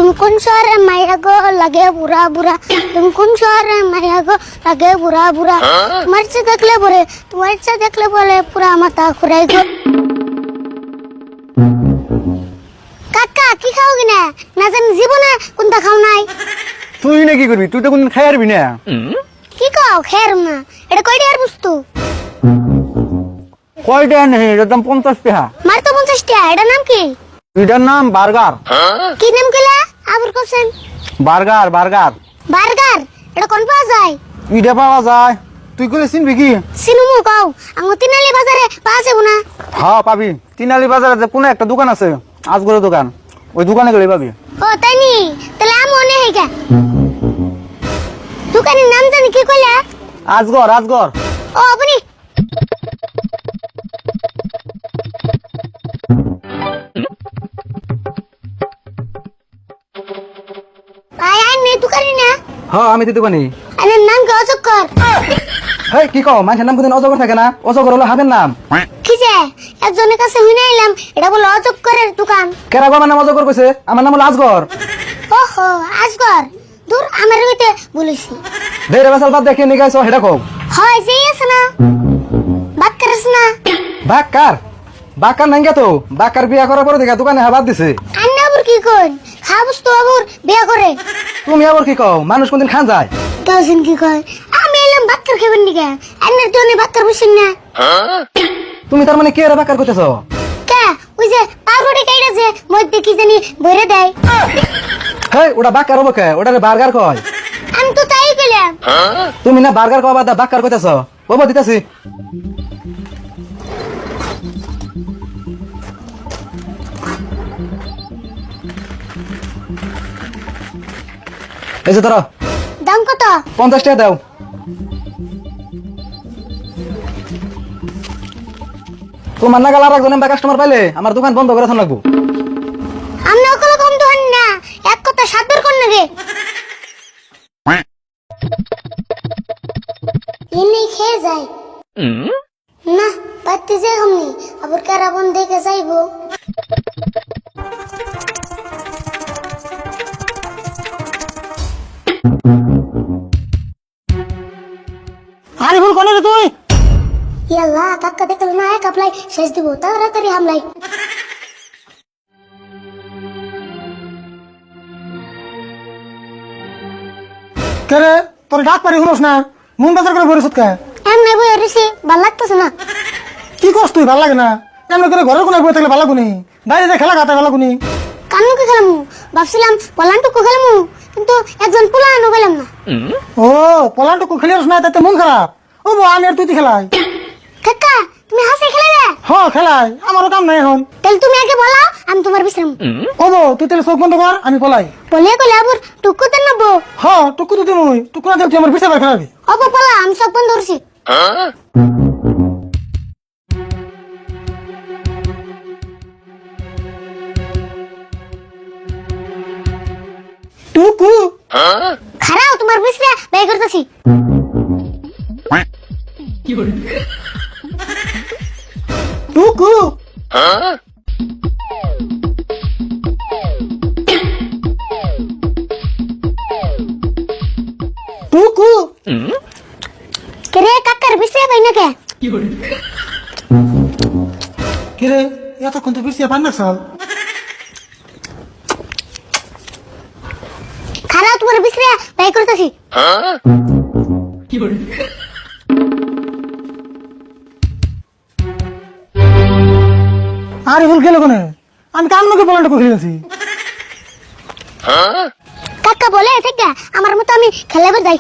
তুমি কোন শহরে মাইয়া গো লাগে বুড়া বুড়া, তুমি কোন শহরে মাইয়া গো লাগে বুড়া বুড়া, তোমার ইচ্ছা দেখলে বলে, তোমার ইচ্ছা দেখলে বলে পুরা মাথা ঘুরাই গো। কাকা কি খাও কিনা না জানি জীবনে কোনটা খাও নাই। তুই না কি করবি? তুই তো কোনদিন খাই আরবি না। কি খাও খের না, এটা কয়টা আর বুঝতো কয়টা নেই, এটার দাম 50 টাকা। মার তো 50 টাকা। এটা নাম কি? এটার নাম বার্গার। কি নাম কইলা আবার কোছেন? Burger burger. বার্গার এটা কোন পাওয়া যায়? ইটা পাওয়া যায়। তুই কইলে চিনবি কি? সিনুমু কও আঙ্গু তিনালি বাজারে পাওয়া যাবে না? হ্যাঁ পাবি। তিনালি বাজারে যে কোন একটা দোকান আছে, আজগরের দোকান, ওই দোকানে গেলে পাবি। ও তাই নি, তাহলে আমি মনে হইগা। দোকানের নাম জানি কি কইলা? আজগর আজগর। ও আপনি আয় আয় নে দোকানে না। হ্যাঁ আমি তো দোকানি। আরে নাম কি অজগর? হেই কি কও, মানুষের নাম কোনদিন অজগর থাকে না? অজগর হলো হাতের নাম। কি যে একজনের কাছে শুনে এলাম এটা বলে অজগরের দোকান। কেরা গো আমার নাম অজগর কইছে? আমার নাম হলো আজগর। ওহো আজগর, দূর আমার হইতে বলিছি। দেরে বাসাল বাদ দেখে নিয়ে গাইছো হেডা কও। হয় যেই আছে না বাক্কার আছে না। বাক্কার বাক্কার নাই গে তো। বাক্কার বিয়া করার পরে দেখা দোকানে হাবাদ দিছে। আন্না আবার কি কইন খাবস তো আবার বিয়া করে। তুমি আবার কি কও? মানুষ কোনদিন খান যায়? কাউসিন কি কয় আমি এলাম বাক্কার খাবেন নিকা, আন্নার তো অনেক বাক্কার বসেন না। তুমি তার মানে কে রে বাক্কার কইতেছো? কে ওই যে পাউরুটি কাইরা যে মধ্যে কি জানি ভরে দেয়। হেই ওটা বাক্কার হবো কে? ওটা বার্গার কয়। আমি তো তাই কইলাম। তুমি না বার্গার কবা দা বাক্কার কইতেছো? ওবো দিতাছি। এই যে ধরো দাম কত? 50 টাকা দাও। তোমার নাগাল আর একজন কাস্টমার পাইলে আমার দোকান বন্ধ করে লাগবো। আমি ওগুলো কম দোকান না, এক কথা সাতবার কোন রে এনে খেয়ে যায় না পাতি যে কমনি আবার কারাবন দেখে যাইবো। আরে ভুল কোনে রে তুই? ইয়াল্লা কাকা দেখল না এক আপলাই শেষ দিব তাড়াতাড়ি হামলাই। কে রে তোর ডাক পারি শুনোস না? মন বাজার করে বরিস কে? এমনি বই রেছি ভাল লাগতেছে না। কি করছ তুই? ভাল লাগে না? এমনি করে ঘরের কোনায় বই থাকলে ভালো গুনি, বাইরে যে খেলা খাতে ভালো গুনি। কানুকে খেলামু ভাবছিলাম পলানটুকু খেলামু, কিন্তু একজন পোলানো গেলাম না। ও পলানটুকু খেলিস না তাতে মন খারাপ? ও বো আমি আর তুই খেলাই। কাকা তুমি হাসে খেলাবে? হ্যাঁ খেলাই, আমারও কাম নাই এখন। তাহলে তুমি আগে বলো আমি তোমার বিশ্রাম। ও বো তুই তাহলে চোখ বন্ধ কর, আমি পলাই। বলে গেলে আবার টুকুতে নেবো। হ্যাঁ টুকু তো তুই টুকু না দিলে তুই আমার বিছাবার খেলাবি। অব পলা আমি সব বন্ধ করছি। টুকু খারাও তোমার বিশ্রা বাই করতেছি। টুকু টুকু কে কাকার বিশ্রা বাই না কে? কে রে এতক্ষণ তো বিছিয়ে পান না সাল। খারাও তোমার বিশ্রা বাই করতেছি। আরে ভুল গেল কোনে? আমি কাম নাকি পলানটুকু খেলেছি। কাকা বলে থেকে আমার মতো আমি খেলাবার যাই।